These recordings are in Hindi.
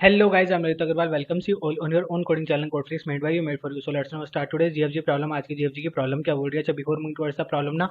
Hello guys, I'm Lalit Agarwal. Welcome you all on your own coding channel Codeflix made by you, made for you. So let's now start today's GFG problem. आज की GFG की प्रॉब्लम क्या बोल रही है? अच्छा before moving towards the problem ना,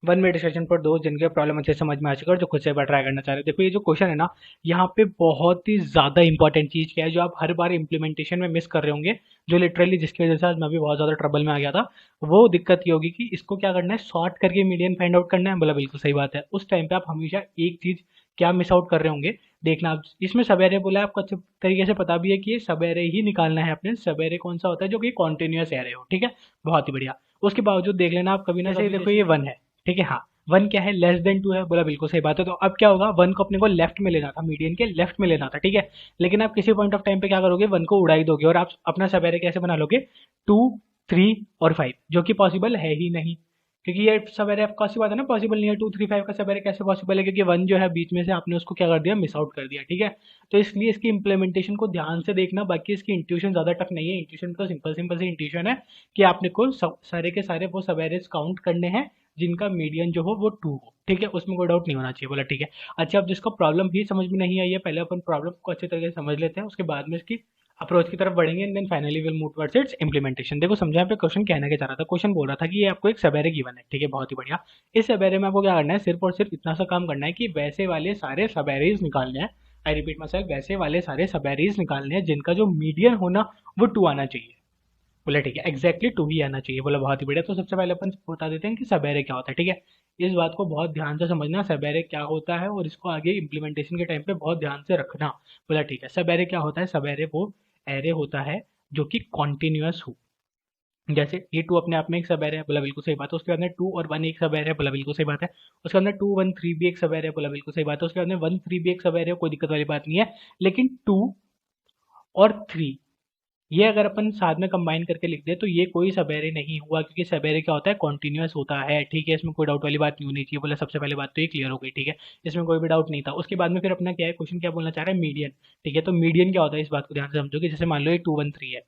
वन मिनट डिस्कशन पर दो जिनके प्रॉब्लम अच्छे समझ में आ चुका है और जो खुद से एक बार ट्राई करना चाह रहे हैं। देखो ये जो क्वेश्चन है ना, यहाँ पे बहुत ही ज्यादा इंपॉर्टेंट चीज क्या है जो आप हर बार इंप्लीमेंटेशन में मिस कर रहे होंगे, जो लिटरली जिसकी वजह से आज मैं भी बहुत ज्यादा ट्रबल में आ गया था। वो दिक्कत ये होगी कि इसको क्या करना है, सॉर्ट करके मीडियन फाइंड आउट करना है। बोला बिल्कुल सही बात है। उस टाइम पे आप हमेशा एक चीज क्या मिस आउट कर रहे होंगे, देखना आप इसमें सब एरे बोला है, आपको अच्छे तरीके से पता भी है कि ये सब एरे ही निकालना है अपने। सब एरे कौन सा होता है जो कि कॉन्टिन्यूअस एरे हो, ठीक है। बहुत ही बढ़िया। उसके बावजूद देख लेना आप कभी ना कभी, देखो ये वन है, ठीक है। हाँ, वन क्या है, लेस देन टू है। बोला बिल्कुल सही बात है। तो अब क्या होगा, वन को अपने को लेफ्ट में लेना था, मीडियन के लेफ्ट में लेना था, ठीक है। लेकिन आप किसी पॉइंट ऑफ टाइम पे क्या करोगे, वन को उड़ाई दोगे और आप अपना सब एरे कैसे बना लोगे, टू, थ्री और फाइव, जो कि पॉसिबल है ही नहीं। क्योंकि ये सब एरे आपका सी बात है ना, पॉसिबल नहीं है। टू थ्री फाइव का सब एरे कैसे पॉसिबल है, क्योंकि वन जो है बीच में से आपने उसको क्या कर दिया, मिस आउट कर दिया, ठीक है। तो इसलिए इसकी इंप्लीमेंटेशन को ध्यान से देखना। बाकी इसकी इंट्यूशन ज्यादा टफ नहीं है। इंट्यूशन तो सिंपल सिंपल सी इंट्यूशन है कि आपने को सारे के सारे वो सब एरेज काउंट करने हैं जिनका मीडियन जो हो वो टू हो, ठीक है। उसमें कोई डाउट नहीं होना चाहिए। बोला ठीक है। अच्छा, अब जिसको प्रॉब्लम भी समझ में नहीं आई है, पहले अपन प्रॉब्लम को अच्छे तरीके से समझ लेते हैं, उसके बाद में इसकी अप्रोच की तरफ बढ़ेंगे and then finally will move towards its implementation. देखो समझा, यहाँ पे क्वेश्चन कहना क्या चाह रहा था। क्वेश्चन बोल रहा था कि ये आपको एक सब एरे गिवन है, ठीक है, बहुत ही बढ़िया। इस सब एरे में आपको क्या करना है, सिर्फ और सिर्फ इतना सा काम करना है कि वैसे वाले सारे सब एरेज निकालने हैं। आई रिपीट माई सेल्फ, वैसे वाले सारे सब एरेज निकालने हैं जिनका जो मीडियन होना वो टू आना चाहिए। बोला ठीक है, एग्जैक्टली टू ही आना चाहिए। बोला बहुत ही बढ़िया। तो सबसे पहले अपन बता देते हैं कि सब एरे क्या होता है, ठीक है। इस बात को बहुत ध्यान से समझना, सब एरे क्या होता है और इसको आगे इंप्लीमेंटेशन के टाइम पे बहुत ध्यान से रखना। बोला ठीक है। सब एरे क्या होता है, सब एरे वो एरे होता है जो कि कॉन्टिन्यूअस हो। जैसे ये टू अपने आप में एक सब एरे है। बोला बिल्कुल सही बात है। उसके बाद में टू और वन एक सब एरे है। बोला बिल्कुल सही बात है। उसके बाद में टू वन थ्री भी एक सब एरे है। बोला बिल्कुल सही बात है। उसके बाद में वन थ्री भी एक सब एरे है, कोई दिक्कत वाली बात नहीं है। लेकिन टू और थ्री, ये अगर अपन साथ में कंबाइन करके लिख दे तो ये कोई सबेरे नहीं हुआ, क्योंकि सबेरे क्या होता है, कॉन्टिन्यूअस होता है, ठीक है। इसमें कोई डाउट वाली बात नहीं होनी चाहिए। बोला सबसे पहले बात तो ये क्लियर हो गई, ठीक है। इसमें कोई भी डाउट नहीं था। उसके बाद में फिर अपना क्या है, क्वेश्चन क्या बोलना चाह रहा है, मीडियन, ठीक है। तो मीडियन क्या होता है, इस बात को ध्यान से समझो कि जैसे मान लो ये टू वन थ्री है,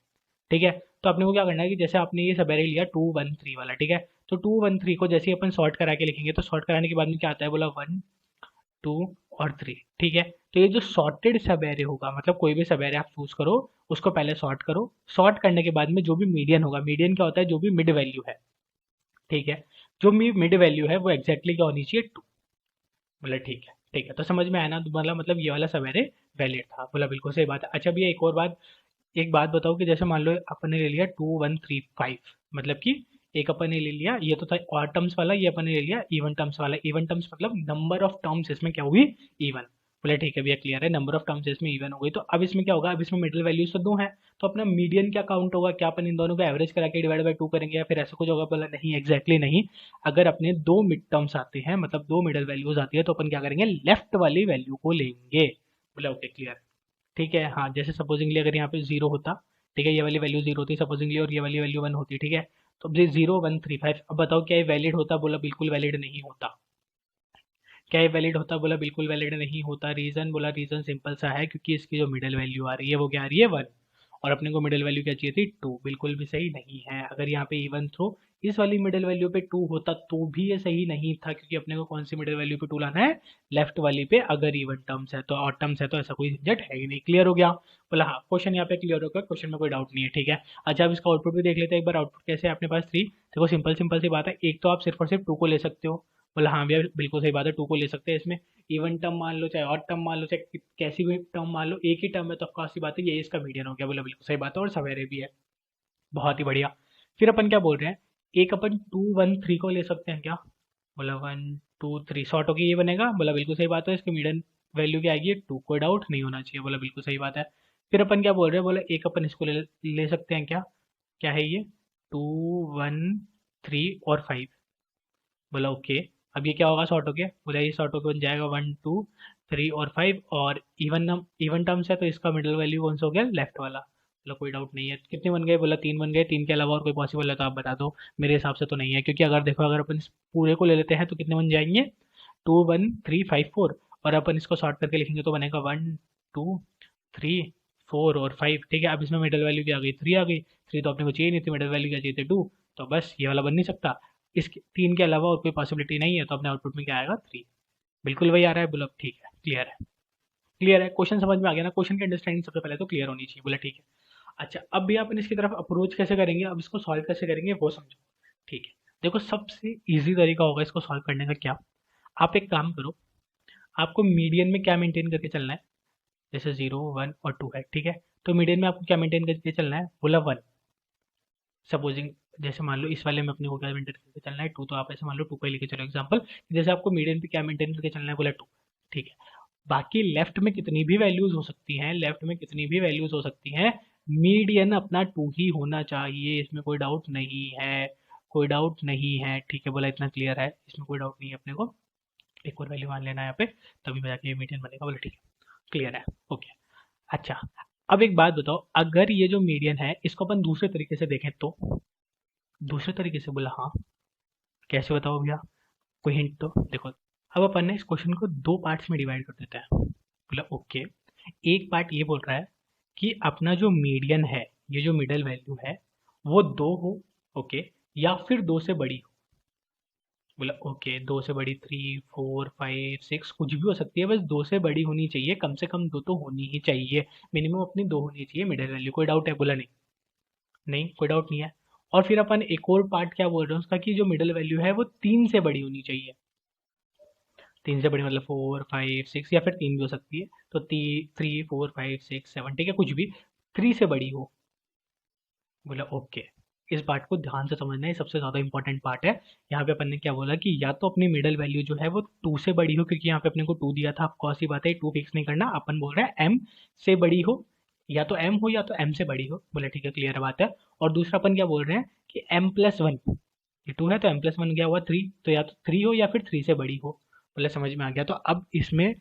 ठीक है। तो अपने को क्या करना है कि जैसे आपने ये सबेरे लिया टू वन थ्री वाला, ठीक है। तो टू वन थ्री को जैसे ही अपन सॉर्ट करा के लिखेंगे, तो सॉर्ट कराने के बाद में क्या आता है, बोला वन टू और थ्री, ठीक है। तो ये जो सॉर्टेड सब एरे होगा, मतलब कोई भी सब एरे आप चूज करो, उसको पहले सॉर्ट करो। सॉर्ट करने के बाद में जो भी मीडियन होगा, मीडियन क्या होता है, जो भी मिड वैल्यू है, ठीक है। जो भी मिड वैल्यू है वो एग्जैक्टली क्या होनी चाहिए, टू। बोला ठीक है, ठीक है। तो समझ में आया ना, तुम्हारा मतलब ये वाला सब एरे वैलिड था। बोला बिल्कुल सही बात है। अच्छा भैया एक और बात, एक बात बताओ कि जैसे मान लो अपन ने ले लिया टू वन थ्री फाइव, मतलब कि एक अपन ने ले लिया, ये तो था ऑड टर्म्स वाला, ये अपन ने ले लिया इवन टर्म्स वाला। इवन टर्म्स मतलब नंबर ऑफ टर्म्स इसमें क्या हुई, इवन। बोले ठीक है भैया, क्लियर है, नंबर ऑफ टर्म्स इसमें इवन हो गई। तो अब इसमें क्या होगा, अब इसमें मिडिल वैल्यूज तो दो है, तो अपना मीडियन क्या काउंट होगा, क्या अपन इन दोनों को एवरेज करा के डिवाइड बाई टू करेंगे या फिर ऐसा कुछ होगा। बोला नहीं, एग्जैक्टली नहीं। अगर अपने दो मिड टर्म्स आते हैं, मतलब दो मिडल वैल्यूज आती है, तो अपन क्या करेंगे, लेफ्ट वाली वैल्यू को लेंगे। बोला ओके, क्लियर, ठीक है। हाँ, जैसे सपोजिंगली अगर यहाँ पे जीरो होता, ठीक है, ये वाली वैल्यू जीरो होती सपोजिंगली और ये वाली वैल्यू वन होती, ठीक है। तो अब ये जीरो वन थ्री फाइव, अब बताओ क्या ये वैलिड होता। बोला बिल्कुल वैलिड नहीं होता। क्या ये वैलिड होता, बोला बिल्कुल वैलिड नहीं होता। रीजन, बोला रीजन सिंपल सा है, क्योंकि इसकी जो मिडिल वैल्यू आ रही है वो क्या आ रही है, वन। और अपने को मिडिल वैल्यू क्या चाहिए थी, टू। बिल्कुल भी सही नहीं है। अगर यहाँ पे इवन थ्रो इस वाली मिडिल वैल्यू पे टू होता तो भी ये सही नहीं था, क्योंकि अपने को कौन सी मिडिल वैल्यू पे टू लाना है, लेफ्ट वाली पे। अगर इवन टर्म्स है तो, ऑड टर्म्स है तो ऐसा कोई झंझट है ही नहीं। क्लियर हो गया। बोला हाँ, क्वेश्चन यहाँ पे क्लियर हो गया, क्वेश्चन में कोई डाउट नहीं है, ठीक है। अच्छा, अब इसका आउटपुट भी देख लेते हैं एक बार। आउटपुट कैसे है अपने पास, थ्री। देखो सिंपल सिंपल सी बात है, एक तो आप सिर्फ और सिर्फ टू को ले सकते हो। बोला हाँ भैया बिल्कुल सही बात है, टू को ले सकते हैं इसमें। इवन टर्म मान लो चाहे ऑड टर्म मान लो, चाहे कैसी भी टर्म मान लो, एक ही टर्म है तो ऑफकोर्स सी बात है ये इसका मीडियन हो गया। बोला बिल्कुल सही बात है, और सवेरे भी है। बहुत ही बढ़िया। फिर अपन क्या बोल रहे हैं, एक अपन टू वन थ्री को ले सकते हैं क्या। बोला वन टू थ्री शॉर्ट होके ये बनेगा। बोला बिल्कुल सही बात है, इसकी मीडियन वैल्यू क्या आएगी, टू। कोई डाउट नहीं होना चाहिए। बोला बिल्कुल सही बात है। फिर अपन क्या बोल रहे हैं, बोला एक अपन इसको ले सकते हैं क्या। क्या है ये, टू वन थ्री और फाइव। बोला ओके। अब ये क्या होगा, शॉर्ट होके। बोला ये शॉर्ट होके बन जाएगा वन टू थ्री और फाइव, और इवन टर्म्स है तो इसका मिडिल वैल्यू कौन सा हो गया, लेफ्ट वाला। बोला कोई डाउट नहीं है। कितने बन गए, बोला तीन बन गए। तीन के अलावा और कोई पॉसिबल है तो आप बता दो। मेरे हिसाब से तो नहीं है, क्योंकि अगर देखो, अगर अपन इस पूरे को ले लेते हैं तो कितने बन जाएंगे, two one three five four. और अपन इसको शॉर्ट करके लिखेंगे तो बनेगा वन टू थ्री फोर और फाइव, ठीक है। अब इसमें मिडल वैल्यू क्या आ गई, थ्री आ गई। थ्री तो अपने को चाहिए नहीं थी, मिडल वैल्यू क्या चाहिए थी, टू। तो बस ये वाला बन नहीं सकता। इसके तीन के अलावा और कोई पॉसिबिलिटी नहीं है, तो अपने आउटपुट में क्या आएगा, थ्री। बिल्कुल वही आ रहा है। बोलो ठीक है, क्लियर है। क्लियर है? क्वेश्चन समझ में आ गया ना? क्वेश्चन की अंडरस्टैंडिंग सबसे पहले तो क्लियर होनी चाहिए। बोला ठीक है। अच्छा, अब भी अपन इसकी तरफ अप्रोच कैसे करेंगे, अब इसको सॉल्व कैसे करेंगे वो समझो। ठीक है, देखो सबसे इजी तरीका होगा इसको सॉल्व करने का क्या, आप एक काम करो, आपको मीडियन में क्या मेंटेन करके चलना है, जैसे 0 1 और 2 है, ठीक है, तो मीडियन में आपको क्या मेंटेन करके चलना है, बोला 1। सपोजिंग जैसे मान लो इस वाले में अपने को क्या मेंटेन करके चलना है 2, तो आप ऐसे मान लो 2 का ही लेके चलो एग्जाम्पल। जैसे आपको मीडियन पे क्या मेंटेन करके चलना है, बोला 2। ठीक है, बाकी लेफ्ट में कितनी भी वैल्यूज हो सकती हैं, लेफ्ट में कितनी भी वैल्यूज हो सकती हैं, मीडियन अपना 2 ही होना चाहिए, इसमें कोई डाउट नहीं है, कोई डाउट नहीं है। ठीक है, बोला इतना क्लियर है, इसमें कोई डाउट नहीं है अपने को। एक और वैल्यू मान लेना है यहाँ पे, तभी जाके ये मीडियन बनेगा। बोला ठीक है, क्लियर है, ओके। अच्छा, अब एक बात बताओ, अगर ये जो मीडियन है इसको अपन दूसरे तरीके से देखें तो, दूसरे तरीके से, बोला हाँ, कैसे बताओ भैया, कोई हिंट तो देखो। अब अपन ने इस क्वेश्चन को दो पार्ट्स में डिवाइड कर देते हैं। बोला ओके, एक पार्ट ये बोल रहा है कि अपना जो मीडियन है, ये जो मिडल वैल्यू है, वो 2 हो, ओके, या फिर 2 से बड़ी हो। बोला ओके, 2 से बड़ी 3 4 5 6 कुछ भी हो सकती है, बस 2 से बड़ी होनी चाहिए, कम से कम 2 तो होनी ही चाहिए, मिनिमम अपनी 2 होनी चाहिए मिडिल वैल्यू। कोई डाउट है? बोला नहीं, नहीं कोई डाउट नहीं है। और फिर अपन एक और पार्ट क्या बोल रहे हैं उसका, कि जो मिडिल वैल्यू है वो 3 से बड़ी होनी चाहिए। 3 से बड़ी मतलब 4 5 6, या फिर 3 भी हो सकती है, तो 3 4 5 6 7, ठीक है, कुछ भी 3 से बड़ी हो। बोला ओके, इस पार्ट को ध्यान से समझना है, सबसे ज़्यादा इंपॉर्टेंट पार्ट है। यहाँ पे अपन ने क्या बोला कि या तो अपनी मिडल वैल्यू जो है वो 2 से बड़ी हो, क्योंकि यहाँ पे अपने को 2 दिया था, आपको सी बात है 2 फिक्स नहीं करना, अपन बोल रहे हैं m से बड़ी हो, या तो m हो या तो m से बड़ी हो। बोले ठीक है, क्लियर बात है। और दूसरा अपन क्या बोल रहे हैं कि m+1, ये 2 है तो m+1 क्या हुआ 3, तो या तो 3 हो या फिर 3 से बड़ी हो। बोले समझ में आ गया। तो अब इसमें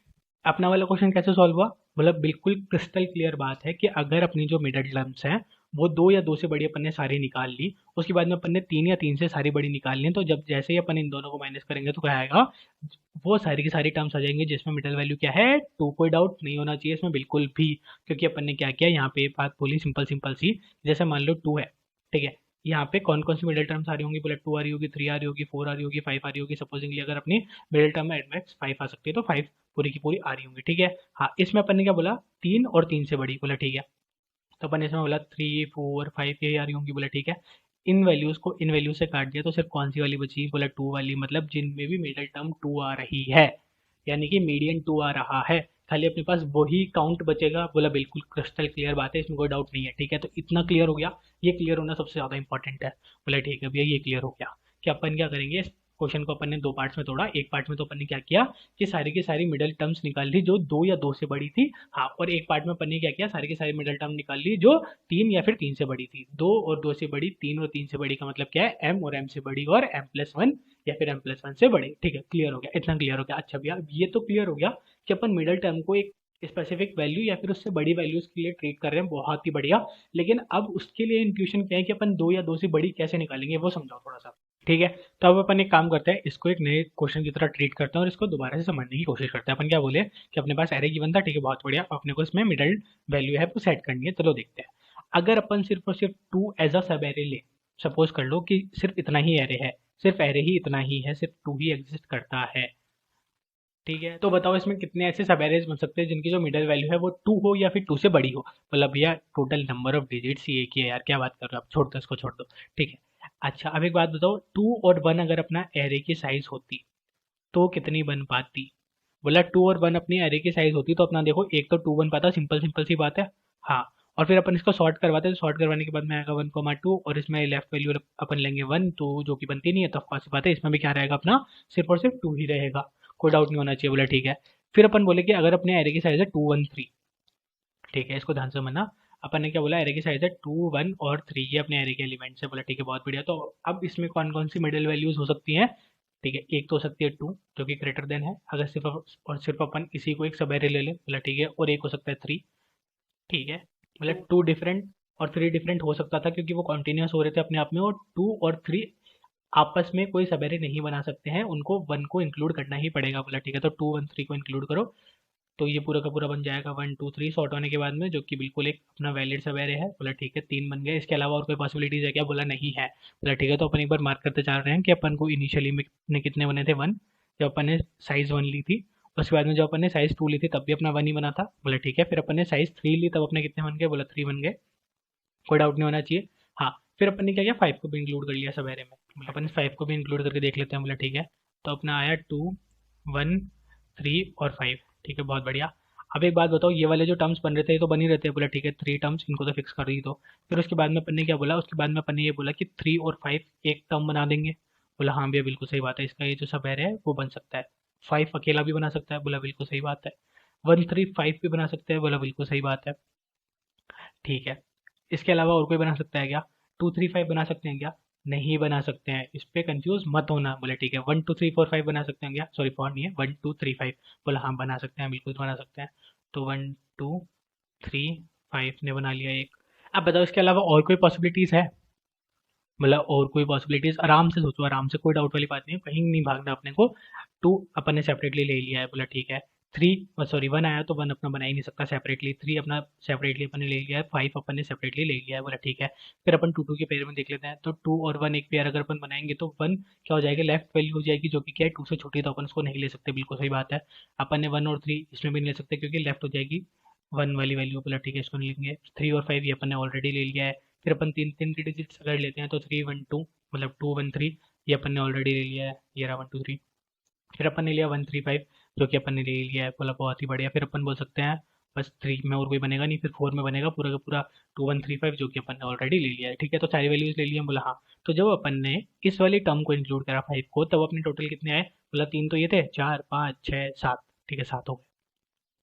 अपना वाला क्वेश्चन कैसे सॉल्व हुआ, मतलब बिल्कुल क्रिस्टल क्लियर बात है कि अगर अपनी जो मिडल टर्म्स हैं वो 2 या 2 से बड़ी अपन ने सारी निकाल ली, उसके बाद में अपन ने 3 या 3 से सारी बड़ी निकाल ली, तो जब जैसे ही अपन इन दोनों को माइनस करेंगे तो क्या आएगा, वो सारी की सारी टर्म्स आ जाएंगे जिसमें मिडल वैल्यू क्या है 2। कोई डाउट नहीं होना चाहिए इसमें बिल्कुल भी, क्योंकि अपन ने क्या किया यहाँ पे बात बोली सिंपल सिंपल सी। जैसे मान लो 2 है, ठीक है, यहाँ पे कौन कौन सी मिडल टर्म्स आ रही होंगी, बोले 2 आ रही होगी, 3 आ रही होगी, 4 आ रही होगी, 5 आ रही होगी। सपोजिंगली अगर अपनी मिडल टर्म में एडमैक्स 5 आ सकती है तो 5 पूरी की पूरी आ रही होंगी, ठीक है। हाँ, इसमें अपन ने क्या बोला, 3 और 3 से बड़ी। बोला ठीक है, तो अपन ने इसमें बोला 3 4 5 ये आ रही होंगी। बोला ठीक है, इन वैल्यूज को इन वैल्यूज से काट दिया तो सिर्फ कौन सी वाली बची, बोला 2 वाली, मतलब जिनमें भी मिडल टर्म 2 आ रही है, यानी कि मीडियन 2 आ रहा है, खाली अपने पास वही काउंट बचेगा। बोला बिल्कुल क्रिस्टल क्लियर बात है, इसमें कोई डाउट नहीं है, ठीक है। तो इतना क्लियर हो गया, ये क्लियर होना सबसे ज़्यादा इंपॉर्टेंट है। बोला ठीक है भैया, ये क्लियर हो गया कि अपन क्या करेंगे, इस क्वेश्चन को अपन ने दो पार्ट्स में तोड़ा। एक पार्ट में तो अपन ने क्या किया कि सारी की सारी मिडल टर्म्स निकाल ली जो 2 या 2 से बड़ी थी, हाँ, और एक पार्ट में अपन ने क्या किया, सारी की सारी मिडल टर्म निकाल ली जो 3 या फिर 3 से बड़ी थी। 2 और 2 से बड़ी, 3 और 3 से बड़ी का मतलब क्या है, m और m से बड़ी और m+1 या फिर m+1 से बड़ी। ठीक है, क्लियर हो गया, इतना क्लियर हो गया। अच्छा भैया, ये तो क्लियर हो गया कि अपन मिडल टर्म को एक स्पेसिफिक वैल्यू या फिर उससे बड़ी वैल्यूज के लिए ट्रीट कर रहे हैं, बहुत ही बढ़िया। लेकिन अब उसके लिए इंट्यूशन क्या है कि अपन 2 या 2 से बड़ी कैसे निकालेंगे वो समझाओ थोड़ा सा। ठीक है, तो अब अपन एक काम करते हैं, इसको एक नए क्वेश्चन की तरह ट्रीट करते हैं और इसको दोबारा से समझने की कोशिश करते हैं। अपन क्या बोले कि अपने पास एरे गिवन था, ठीक है, बहुत बढ़िया, अपने को इसमें मिडल वैल्यू है वो सेट करनी है। चलो देखते हैं, अगर अपन सिर्फ और सिर्फ 2 एज अ सब एरे ले, सपोज कर लो कि सिर्फ इतना ही एरे है, सिर्फ एरे ही इतना ही है, सिर्फ 2 ही एग्जिस्ट करता है, ठीक है, तो बताओ इसमें कितने ऐसे सब एरेज बन सकते हैं जिनकी जो मिडल वैल्यू है वो 2 हो या फिर 2 से बड़ी हो। मतलब भैया टोटल नंबर ऑफ डिजिट्स ही एक ही है यार, क्या बात कर रहे हो आप, छोड़ दो इसको, छोड़ दो। ठीक है, अच्छा अब एक बात बताओ, 2 और 1 अगर अपना एरे की साइज होती तो कितनी बन पाती। बोला 2 और 1 अपनी एरे की साइज होती तो अपना देखो, एक तो 2 बन पाता, सिंपल सिंपल सी बात है। हाँ, और फिर अपन इसको सॉर्ट करवाते तो सॉर्ट करवाने के बाद में आएगा 1,2 और इसमें लेफ्ट वैल्यू अपन लेंगे 1, तो जो कि बनती नहीं है, तो ऑफ कोर्स बात है इसमें भी क्या रहेगा अपना, सिर्फ और सिर्फ 2 ही रहेगा, कोई डाउट नहीं होना चाहिए। बोला ठीक है, फिर अपन बोले कि अगर अपने एरे की साइज है 2 1 3, ठीक है, इसको ध्यान से समझना। अपन ने क्या बोला, एरे की साइज है 2 1 और 3, ये अपने एरे के एलिमेंट्स है। बोला ठीक है, बहुत बढ़िया। तो अब इसमें कौन कौन सी मिडिल वैल्यूज हो सकती हैं, ठीक है, एक तो हो सकती है 2 जो कि ग्रेटर देन है, अगर सिर्फ और सिर्फ अपन इसी को एक सब एरे ले ले। बोला ठीक है, और एक हो सकता है 3, ठीक है, मतलब 2 डिफरेंट और 3 डिफरेंट हो सकता था क्योंकि वो कॉन्टिन्यूस हो रहे थे अपने आप में, और 2 और 3 आपस में कोई सब एरे नहीं बना सकते हैं, उनको 1 को इंक्लूड करना ही पड़ेगा। बोला ठीक है, तो 2 1 3 को इंक्लूड करो, तो ये पूरा का पूरा बन जाएगा 1 2 3 सॉर्ट होने के बाद में, जो कि बिल्कुल एक अपना वैलिड सब एरे है। बोला ठीक है, 3 बन गए, इसके अलावा और कोई पॉसिबिलिटीज है क्या, बोला नहीं है। बोला ठीक है, तो अपन एक बार मार्क करते जा रहे हैं कि अपन को इनिशियली में कितने बने थे 1, जब अपन ने साइज 1 ली थी, उसके बाद में जो अपन ने साइज 2 ली थी तब भी अपना 1 ही बना था, बोला ठीक है। फिर अपन ने साइज 3 ली तब अपने कितने बन गए, बोला 3 बन गए, कोई डाउट नहीं होना चाहिए। हाँ, फिर अपन ने क्या किया, 5 को भी इंक्लूड कर लिया सब एरे में, बोला अपन 5 को भी इंक्लूड करके देख लेते हैं, बोला ठीक है। तो अपना आया 2 1 3 और 5, ठीक है, बहुत बढ़िया। अब एक बात बताओ, ये वाले जो टर्म्स बन रहे थे ये तो बन ही रहते हैं, बोला ठीक है 3 टर्म्स इनको तो फिक्स कर दी। तो फिर उसके बाद में अपन ने क्या बोला, उसके बाद में अपन ने ये बोला कि 3 और 5 एक टर्म बना देंगे, बोला हाँ भैया बिल्कुल सही बात है, इसका ये जो सब एरे है वो बन सकता है। 5 अकेला भी बना सकता है, बोला बिल्कुल सही बात है। 1 3 5 भी बना सकते हैं, बोला बिल्कुल सही बात है, ठीक है। इसके अलावा और कोई बना सकता है क्या, 2 3 5 बना सकते हैं क्या, नहीं बना सकते हैं, इस पे कंफ्यूज मत होना, बोले ठीक है। 1 2 3 4 5 बना सकते हैं क्या, सॉरी 4 नहीं है, 1 2 3 5, बोला हाँ बना सकते हैं, बिल्कुल बना सकते हैं। तो 1 2 3 5 ने बना लिया एक। अब बताओ इसके अलावा और कोई पॉसिबिलिटीज है, मतलब और कोई पॉसिबिलिटीज, आराम से सोचो, आराम से, कोई डाउट वाली बात नहीं है, कहीं नहीं भागना अपने को। 2 अपन ने सेपरेटली ले लिया है, बोला ठीक है। 3 सॉरी 1 आया तो 1 अपना बना ही नहीं सकता सेपरेटली, 3 अपना सेपरेटली अपन ने ले लिया है, 5 अपन ने सेपरेटली ले लिया है, बोला ठीक है। फिर अपन 2 2 के पेयर में देख लेते हैं, तो 2 और 1 एक पेयर अगर अपन बनाएंगे तो 1 क्या हो जाएगा, लेफ्ट वैल्यू हो जाएगी, जो कि क्या है 2 से छोटी है, तो अपन उसको नहीं ले सकते, बिल्कुल सही बात है। अपन ने 1 और 3 इसमें भी नहीं ले सकते क्योंकि लेफ्ट हो जाएगी 1 वाली वैल्यू, बोला ठीक है इसको नहीं लेंगे। 3 और 5 ये अपन ने ऑलरेडी ले लिया है। फिर अपन तीन तीन की डिजिट्स अगर लेते हैं तो 3 1 2, मतलब 2 1 3 ये अपन ने ऑलरेडी ले लिया है, ये रहा 1 2 3। फिर अपन ने लिया 1 3 5 जो कि अपन ने ले लिया है, बोला बहुत ही बढ़िया। फिर अपन बोल सकते हैं बस 3 में और कोई बनेगा नहीं, फिर 4 में बनेगा पूरा का पूरा 2 1 3 5 जो कि अपन ने ऑलरेडी ले लिया है, ठीक है। तो सारी वैल्यूज ले लिए हैं, बोला हाँ। तो जब अपन ने इस वाली टर्म को इंक्लूड करा 5 को, तब अपने टोटल कितने आए, बोला 3 तो ये थे, 4 5 6 7, ठीक है 7 हो गए,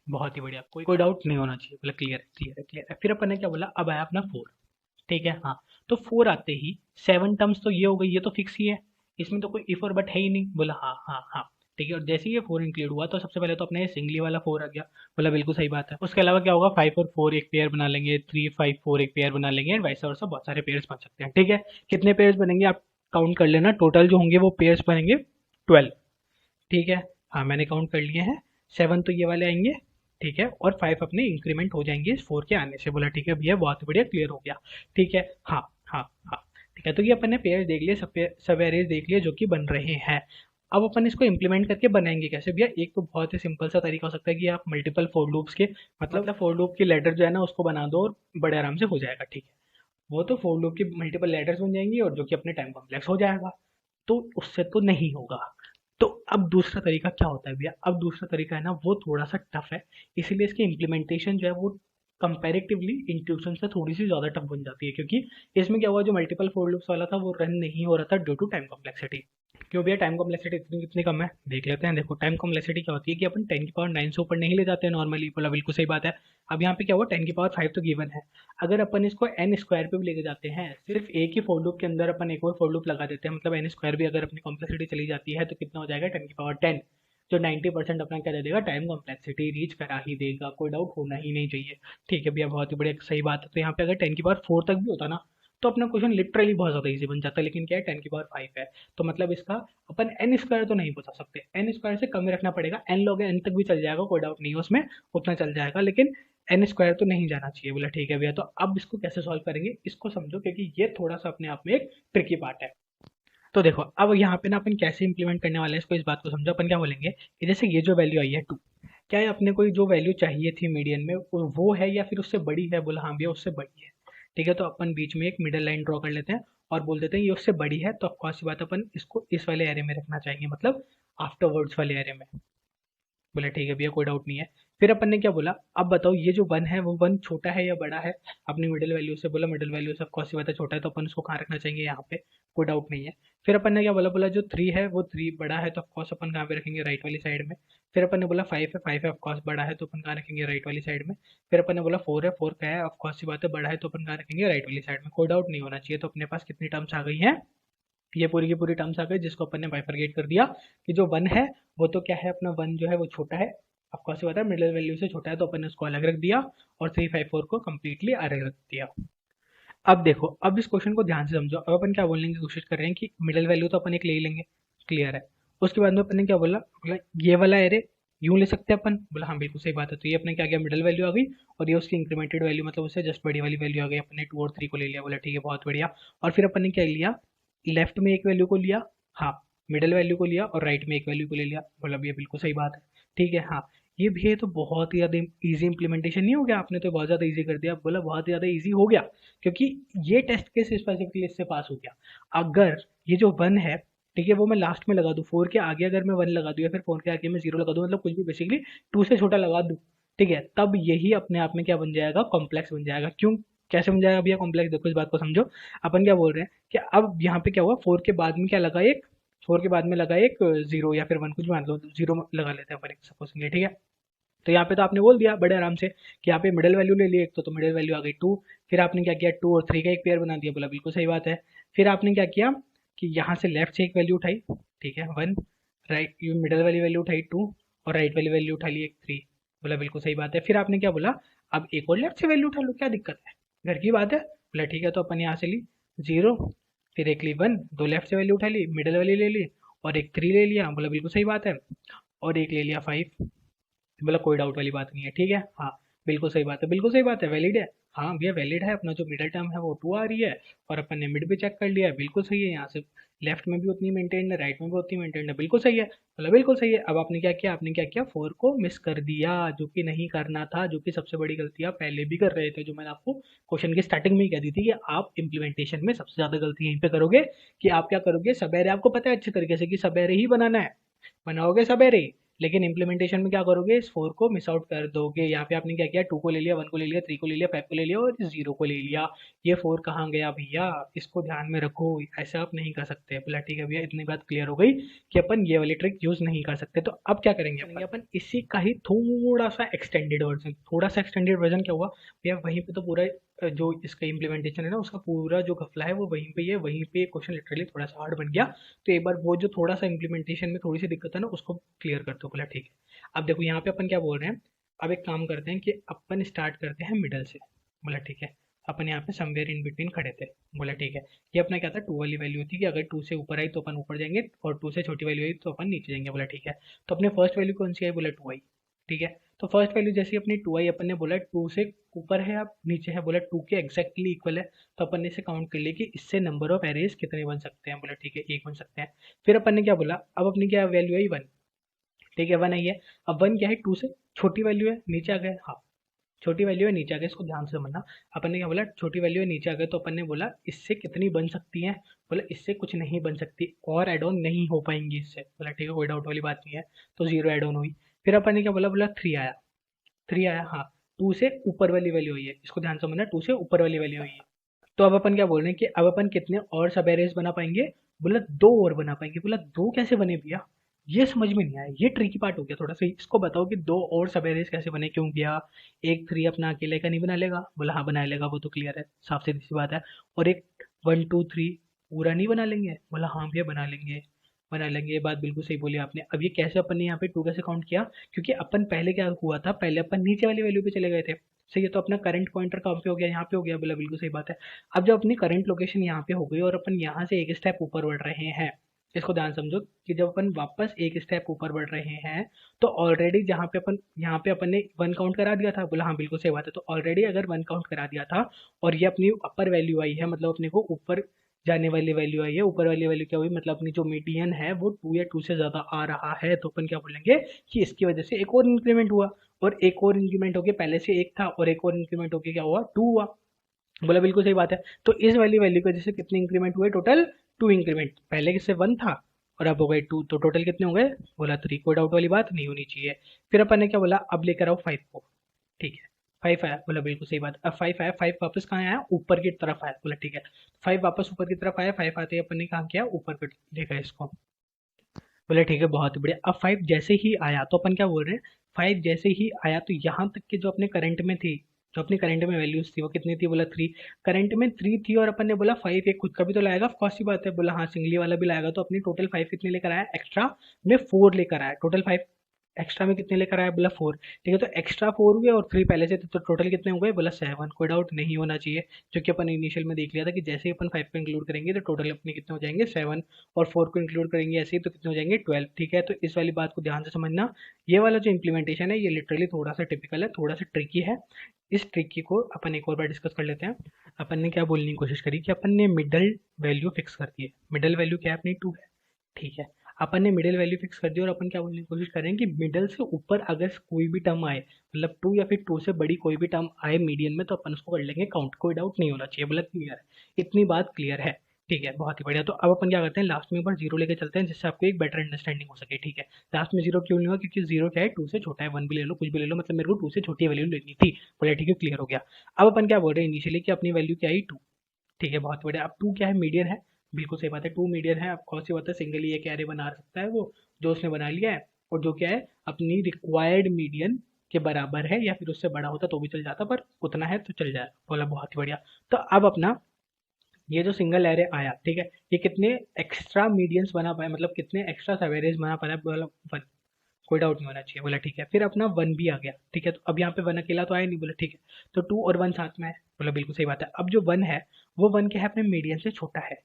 बहुत ही बढ़िया, कोई कोई डाउट नहीं होना चाहिए, बोला क्लियर है क्लियर है क्लियर है। फिर अपन ने क्या बोला, अब आया अपना 4, ठीक है हाँ। तो 4 आते ही 7 टर्म्स तो ये हो गई, ये तो फिक्स ही है, इसमें तो कोई इफ और बट है ही नहीं, बोला हाँ हाँ हाँ, ठीक है। और जैसे ही ये 4 इंक्लूड हुआ तो सबसे पहले तो अपने सिंगली वाला 4 आ गया, बोला बिल्कुल सही बात है। उसके अलावा क्या होगा, 5 और 4 एक पेयर बना लेंगे, 3 5 4 एक पेयर बना लेंगे, एंड वाइस वर्सा बहुत सारे पेयर्स बन सकते हैं, ठीक है। कितने पेयर्स बनेंगे आप काउंट कर लेना, टोटल जो होंगे वो पेयर्स बनेंगे 12, ठीक है हाँ मैंने काउंट कर लिए हैं। 7 तो ये वाले आएंगे, ठीक है, और 5 अपने इंक्रीमेंट हो जाएंगे इस 4 के आने से, बोला ठीक है भैया बहुत बढ़िया क्लियर हो गया, ठीक है हाँ हाँ हाँ, ठीक है। तो ये अपन ने पेयर देख लिए, सब एरेज देख लिए जो कि बन रहे हैं। अब अपन इसको इम्प्लीमेंट करके बनाएंगे कैसे भैया, एक तो बहुत ही सिंपल सा तरीका हो सकता है कि आप मल्टीपल फोर लूप्स के, मतलब फोर लूप की लेटर जो है ना उसको बना दो और बड़े आराम से हो जाएगा, ठीक है। वो तो फोर लूप की मल्टीपल लेटर्स बन जाएंगी और जो कि अपने टाइम कॉम्प्लेक्स हो जाएगा, तो उससे तो नहीं होगा। तो अब दूसरा तरीका क्या होता है भैया, अब दूसरा तरीका है ना वो थोड़ा सा टफ है, इसीलिए इसकी इम्प्लीमेंटेशन जो है वो कंपैरेटिवली इंट्यूशन से थोड़ी सी ज़्यादा टफ बन जाती है, क्योंकि इसमें क्या हुआ, जो मल्टीपल फोर लूप्स वाला था वो रन नहीं हो रहा था ड्यू टू टाइम कॉम्प्लेक्सिटी। क्यों भैया टाइम कॉम्प्लेक्सिटी इतनी कितनी कम है, देख लेते हैं। देखो टाइम कॉम्प्लेक्सिटी क्या होती है कि अपन 10 की पावर 9 से ऊपर नहीं ले जाते हैं नॉर्मली, बोला बिल्कुल सही बात है। अब यहाँ पे क्या हुआ, 10 की पावर 5 तो गिवन है, अगर अपन इसको एन स्क्वायर पे भी लेके जाते हैं, सिर्फ एक ही फोर लूप के अंदर अपन एक और फोर लूप लगा देते हैं, मतलब एन स्क्वायर भी अगर अपनी कॉम्प्लेक्सिटी चली जाती है तो कितना हो जाएगा, 10 की पावर 10, जो 90% अपना क्या दे देगा, टाइम कॉम्प्लेक्सिटी रीच करा ही देगा, कोई डाउट होना ही नहीं चाहिए, ठीक है भैया बहुत ही बढ़िया सही बात है। तो यहाँ पे अगर 10 की पावर 4 तक भी होता ना तो अपना क्वेश्चन लिटरली बहुत ज़्यादा इजी बन जाता है, लेकिन क्या है 10 की पावर 5 है, तो मतलब इसका अपन एन स्क्वायर तो नहीं बता सकते, एन स्क्वायर से कम ही रखना पड़ेगा, एन लॉग एन तक भी चल जाएगा, कोई डाउट नहीं है उसमें, उतना चल जाएगा, लेकिन एन स्क्वायर तो नहीं जाना चाहिए, बोला ठीक है भैया। तो अब इसको कैसे सॉल्व करेंगे इसको समझो, क्योंकि ये थोड़ा सा अपने आप में एक ट्रिकी पार्ट है। तो देखो अब यहाँ पे ना अपन कैसे इंप्लीमेंट करने वाले हैं इसको, इस बात को समझो। अपन क्या बोलेंगे कि जैसे ये जो वैल्यू आई है 2, क्या है अपने को जो वैल्यू चाहिए थी मीडियन में वो है या फिर उससे बड़ी है, बोला हाँ भैया उससे बड़ी है, ठीक है। तो अपन बीच में एक मिडल लाइन ड्रॉ कर लेते हैं और बोल देते हैं ये उससे बड़ी है, तो ऑफकोर्स ये बात अपन इसको इस वाले एरे में रखना चाहेंगे, मतलब आफ्टरवर्ड्स वाले एरे में, बोला ठीक है भैया कोई डाउट नहीं है। फिर अपन ने क्या बोला, अब बताओ ये जो वन है वो वन छोटा है या बड़ा है, अपनी मिडिल वैल्यू से, बोला मिडिल वैल्यू से ऑफकोर्स ये बात है छोटा है, तो अपन उसको कहाँ रखना चाहेंगे, यहाँ पे, कोई डाउट नहीं है। फिर अपन ने क्या बोला, बोला जो 3 है वो 3 बड़ा है, तो ऑफकोर्स अपन कहाँ पे रखेंगे, राइट वाली साइड में। फिर अपन ने बोला 5 है ऑफकोर्स बड़ा है, तो अपन कहाँ रखेंगे, राइट वाली साइड में। फिर अपन ने बोला 4 है, 4 क्या है, ऑफकोर्स ये बात है बड़ा है, तो अपन कहाँ रखेंगे, राइट वाली साइड में, कोई डाउट नहीं होना चाहिए। तो अपने पास कितनी टर्म्स आ गई हैं, ये पूरी की पूरी टर्म्स आ गई, जिसको अपन ने बाइफरगेट कर दिया कि जो वन है वो तो क्या है, अपना वन जो है वो छोटा है, ऑफकोर्स ये बात है मिडिल वैल्यू से छोटा है, तो अपन ने उसको अलग रख दिया और 3 5 4 को कम्प्लीटली अलग रख दिया। अब देखो अब इस क्वेश्चन को ध्यान से समझो, अब अपन क्या बोलने की कोशिश कर रहे हैं कि मिडिल वैल्यू तो अपन एक ले ही लेंगे, क्लियर है। उसके बाद में अपन ने क्या बोला, बोला ये वाला एरे यूं ले सकते हैं अपन, बोला हाँ बिल्कुल सही बात है। तो ये अपने क्या गया, मिडिल वैल्यू आ गई और ये उसकी इंक्रीमेंटेड वैल्यू, मतलब उससे जस्ट बड़ी वाली वैल्यू आ गई, अपन ने 2 और 3 को ले लिया, बोला ठीक है बहुत बढ़िया। और फिर अपन ने क्या लिया, लेफ्ट में एक वैल्यू को लिया, हाँ मिडिल वैल्यू को लिया और राइट में एक वैल्यू को ले लिया, बोला भैया बिल्कुल सही बात है। ठीक है। हाँ, ये भी है तो बहुत ही ज़्यादा इजी इम्प्लीमेंटेशन नहीं हो गया? आपने तो बहुत ज़्यादा इजी कर दिया, बोला बहुत ज़्यादा इजी हो गया, क्योंकि ये टेस्ट केस स्पेसिफिकली इससे पास हो गया। अगर ये जो वन है, ठीक है, वो मैं लास्ट में लगा दूँ, फोर के आगे अगर मैं वन लगा दूँ या फिर फोर के आगे मैं जीरो लगा दूँ, मतलब कुछ भी बेसिकली टू से छोटा लगा दूँ, ठीक है, तब यही अपने आप में क्या बन जाएगा, कॉम्प्लेक्स बन जाएगा। क्यों, कैसे बन जाएगा भैया कॉम्प्लेक्स? देखो इस बात को समझो। अपन क्या बोल रहे हैं कि अब यहाँ पे क्या हुआ, फोर के बाद में क्या लगा, एक फोर के बाद में लगा एक जीरो या फिर वन, कुछ मान लो जीरो लगा लेते हैं अपन सपोज, ठीक है। तो यहाँ पे तो आपने बोल दिया बड़े आराम से कि यहाँ पे मिडिल वैल्यू ले लिए, एक तो मिडिल वैल्यू आ गई टू। फिर आपने क्या किया, टू और थ्री का एक पेयर बना दिया, बोला बिल्कुल सही बात है। फिर आपने क्या किया कि यहाँ से लेफ्ट से एक वैल्यू उठाई, ठीक है, वन, राइट, यू मिडिल वाली वैल्यू उठाई टू, और राइट वाली वैल्यू उठा ली एक थ्री, बोला बिल्कुल सही बात है। फिर आपने क्या बोला, अब एक और लेफ्ट से वैल्यू उठा लो, क्या दिक्कत है, घर की बात है, बोला ठीक है। तो अपन यहाँ से ली जीरो, फिर एक ली वन, दो लेफ्ट से वैल्यू उठा ली, मिडिल वाली ले ली, और एक थ्री ले लिया, बोला बिल्कुल सही बात है, और एक ले लिया फाइव, बोला कोई डाउट वाली बात नहीं है, ठीक है। हाँ, बिल्कुल सही बात है, बिल्कुल सही बात है, वैलिड है। हाँ भैया वैलिड है, अपना जो मिडिल टर्म है वो टू आ रही है, और अपन ने मिड भी चेक कर लिया है, बिल्कुल सही है। यहाँ से लेफ्ट में भी उतनी मेंटेन है, राइट में भी उतनी मेंटेन है, बिल्कुल सही है, बोला बिल्कुल सही है। अब आपने क्या किया, आपने क्या किया, फोर को मिस कर दिया, जो कि नहीं करना था, जो कि सबसे बड़ी गलती आप पहले भी कर रहे थे, जो मैंने आपको क्वेश्चन की स्टार्टिंग में ही कह दी थी कि आप इम्प्लीमेंटेशन में सबसे ज्यादा गलती यहीं पे करोगे, कि आप क्या करोगे, सबेरे आपको पता है अच्छे तरीके से कि सबेरे ही बनाना है, बनाओगे सबेरे ही, लेकिन इम्प्लीमेंटेशन में क्या करोगे, इस फोर को मिस आउट कर दोगे। यहाँ पे आपने क्या किया, टू को ले लिया, वन को ले लिया, थ्री को ले लिया, फाइव को ले लिया, और जीरो को ले लिया। ये फोर कहाँ गया भैया, इसको ध्यान में रखो, ऐसा आप नहीं कर सकते। बोला ठीक है भैया, इतनी बात क्लियर हो गई कि अपन ये वाली ट्रिक यूज नहीं कर सकते। तो अब क्या करेंगे अपन इसी का ही थोड़ा सा एक्सटेंडेड वर्जन, थोड़ा सा एक्सटेंडेड वर्जन क्या हुआ भैया, वहीं पे तो पूरा जो इसका इम्प्लीमेंटेशन है ना, उसका पूरा जो घपला है वो वहीं पे ही है, वहीं पे क्वेश्चन लिटरली थोड़ा सा हार्ड बन गया। तो एक बार वो जो थोड़ा सा इम्प्लीमेंटेशन में थोड़ी सी दिक्कत है ना, उसको क्लियर करते हो। बोला ठीक है। अब देखो यहाँ पे अपन क्या बोल रहे हैं, अब एक काम करते हैं कि अपन स्टार्ट करते हैं मिडल से। बोला ठीक है। अपन यहाँ पे समवेयर इन बिटवीन खड़े थे। बोला ठीक है। ये अपना क्या था, टू वाली वैल्यू थी कि अगर टू से ऊपर आई तो अपन ऊपर जाएंगे, और टू से छोटी वैल्यू आई तो अपन नीचे जाएंगे। बोला ठीक है। तो अपने फर्स्ट वैल्यू कौन सी आई, बोला टू आई, ठीक है। तो फर्स्ट वैल्यू जैसे अपनी टू आई, अपन ने बोला टू से ऊपर है अब नीचे है, बोला टू के एक्जैक्टली इक्वल है। तो अपन ने इसे काउंट कर लिया कि इससे नंबर ऑफ एरेज कितने बन सकते हैं। बोला ठीक है, एक बन सकते हैं। फिर अपन ने क्या बोला, अब अपनी क्या वैल्यू आई, वन, ठीक है, वन आई है। अब वन क्या है, टू से छोटी वैल्यू है, नीचे आ गए, हाँ, छोटी वैल्यू है, नीचे आ गए, इसको ध्यान से समझना। अपन ने क्या बोला, छोटी वैल्यू है, नीचे आ गए, तो अपन ने बोला इससे कितनी बन सकती है, बोला इससे कुछ नहीं बन सकती, और एड ऑन नहीं हो पाएंगी इससे। बोला ठीक है, कोई डाउट वाली बात नहीं है। तो जीरो एड ऑन हुई। फिर अपन ने क्या बोला, बोला थ्री आया, थ्री आया, हाँ, टू से ऊपर वाली वैल्यू हुई है, इसको ध्यान से समझना, टू से ऊपर वाली वैल्यू हुई है। तो अब अपन क्या बोल रहे हैं कि अब अपन कितने और सब एरेज बना पाएंगे, बोला दो और बना पाएंगे। बोला दो कैसे बने भैया, ये समझ में नहीं आया, ये ट्रिकी पार्ट हो गया थोड़ा सा, इसको बताओ कि दो और सब एरेज कैसे बने, क्यों भैया एक थ्री अपना अकेले का नहीं बना लेगा। बोला हाँ बना लेगा, वो तो क्लियर है, साफ सीधी सी बात है। और एक वन टू थ्री पूरा नहीं बना लेंगे। बोला हाँ भैया बना लेंगे, बना लेंगे, ये बात बिल्कुल सही बोली आपने। अब ये कैसे अपन ने यहाँ पे टू कैसे काउंट किया, क्योंकि अपन पहले क्या हुआ था, पहले अपन नीचे वाली वैल्यू पे चले गए थे, सही है। तो अपना करंट पॉइंटर कहाँ पे हो गया, यहाँ पे हो गया। बोला बिल्कुल सही बात है। अब जब अपनी करंट लोकेशन यहाँ पे हो गई और अपन यहाँ से एक स्टेप ऊपर बढ़ रहे हैं, इसको ध्यान समझो कि जब अपन वापस एक स्टेप ऊपर बढ़ रहे हैं, तो ऑलरेडी जहाँ पे अपन, यहाँ पे अपन ने वन काउंट करा दिया था। बोला हाँ बिल्कुल सही बात है। तो ऑलरेडी अगर वन काउंट करा दिया था और ये अपनी अपर वैल्यू आई है, मतलब अपने को ऊपर जाने वाली वैल्यू आई है, ऊपर वाली वैल्यू क्या हुई, मतलब अपनी जो मीडियन है वो टू या टू से ज्यादा आ रहा है, तो अपन क्या बोलेंगे कि इसकी वजह से एक और इंक्रीमेंट हुआ, और एक और इंक्रीमेंट होके पहले से एक था और एक और इंक्रीमेंट होके क्या हुआ, टू हुआ। बोला बिल्कुल सही बात है। तो इस वाली वैल्यू की वजह से कितने इंक्रीमेंट हुए, टोटल टू इंक्रीमेंट, पहले से वन था और अब हो गए टू, तो टोटल कितने हो गए, बोला थ्री, कोई डाउट वाली बात नहीं होनी चाहिए। फिर अपन ने क्या बोला, अब लेकर आओ फाइव को, ठीक है, फाइव आया, बोला बिल्कुल सही बात। अब फाइव आया, फाइव वापस कहाँ आया, ऊपर की तरफ आया। बोला ठीक है, फाइव वापस ऊपर की तरफ आया, फाइव आते ही अपन ने कहा किया, ऊपर कर देखा इसको। बोले ठीक है, बहुत बढ़िया। अब फाइव जैसे ही आया तो अपन क्या बोल रहे हैं, फाइव जैसे ही आया तो यहाँ तक के जो अपने करंट में थी, जो अपनी करंट में वैल्यूज थी वो कितनी थी, बोला थ्री, करंट में थ्री थी, और अपन ने बोला फाइव एक खुद का भी तो लाएगा, ऑफ कोर्स सी बात है। बोला हाँ सिंगली वाला भी लाएगा, तो अपनी टोटल फाइव कितने लेकर आया, एक्स्ट्रा में फोर लेकर आया, टोटल फाइव एक्स्ट्रा में कितने लेकर आया, बोला फोर, ठीक है। तो एक्स्ट्रा फोर हुए और थ्री पहले से थे, तो टोटल कितने हो गए, बोला सेवन, कोई डाउट नहीं होना चाहिए। जो कि अपन इनिशियल में देख लिया था कि जैसे ही अपन फाइव को इंक्लूड करेंगे तो टोटल अपने कितने हो जाएंगे, सेवन, और फोर को इंक्लूड करेंगे ऐसे ही तो कितने हो जाएंगे, ट्वेल्व, ठीक है। तो इस वाली बात को ध्यान से समझना, ये वाला जो इंप्लीमेंटेशन है ये लिटरली थोड़ा सा टिपिकल है, थोड़ा सा ट्रिकी है। इस ट्रिकी को अपन एक और बार डिस्कस कर लेते हैं। अपन ने क्या बोलने की कोशिश करी कि अपन ने मिडल वैल्यू फिक्स कर दी है, मिडल वैल्यू क्या है अपनी, टू है, ठीक है। अपन ने मिडिल वैल्यू फिक्स कर दी और अपन क्या बोलने की कोशिश कर रहे हैं कि मिडल से ऊपर अगर कोई भी टर्म आए, मतलब 2 या फिर 2 से बड़ी कोई भी टर्म आए मीडियन में, तो अपन उसको कर लेंगे काउंट, कोई डाउट नहीं होना चाहिए। बोला क्लियर है, इतनी बात क्लियर है। ठीक है, बहुत ही बढ़िया। तो अब अपन क्या करते हैं, लास्ट में एक बार जीरो लेके चलते हैं जिससे आपको एक बेटर अंडरस्टैंडिंग हो सके। ठीक है, लास्ट में जीरो क्यों नहीं हुआ, क्योंकि जीरो क्या है, 2 से छोटा है, 1 भी ले लो, कुछ भी ले लो, मतलब मेरे को 2 से छोटी वैल्यू लेनी थी। बोला ठीक है, क्लियर हो गया। अब अपन क्या बोल रहे हैं इनिशियली कि अपनी वैल्यू क्या आई, 2। ठीक है, बहुत बढ़िया। अब 2 क्या है, मीडियन है। बिल्कुल सही बात है, 2 मीडियन है। अब कौन सी बात है, सिंगली एक एरे बना सकता है वो, जो उसने बना लिया है, और जो क्या है अपनी रिक्वायर्ड मीडियन के बराबर है, या फिर उससे बड़ा होता तो भी चल जाता, पर उतना है तो चल जाए। बोला बहुत ही बढ़िया। तो अब अपना ये जो सिंगल एरे आया, ठीक है, ये कितने एक्स्ट्रा मीडियंस बना पाए, मतलब कितने एक्स्ट्रा सब एरेज बना पाया, बोला 1। कोई डाउट नहीं होना चाहिए। बोला ठीक है, फिर अपना 1 भी आ गया। ठीक है, तो अब यहाँ पे 1 अकेला तो आया नहीं। बोला ठीक है, तो 2 और 1 साथ में है। बोला बिल्कुल सही बात है। अब जो 1 है, वो 1 क्या है, अपने मीडियन से छोटा है।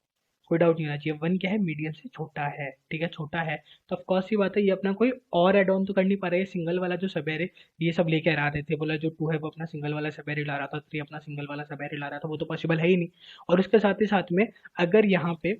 कोई डाउट नहीं होना चाहिए, 1 क्या है, मीडियन से छोटा है। ठीक है, छोटा है। तो ऑफ कोर्स सी बात है, ये अपना कोई और एड ऑन तो कर नहीं पा रहा है, सिंगल वाला जो सब एरे ये सब लेके आ रहे थे। बोला जो 2 है वो अपना सिंगल वाला सब एरे ला रहा था, 3 अपना सिंगल वाला सब एरे ला रहा था, वो तो पॉसिबल है ही नहीं। और उसके साथ ही साथ में अगर यहाँ पे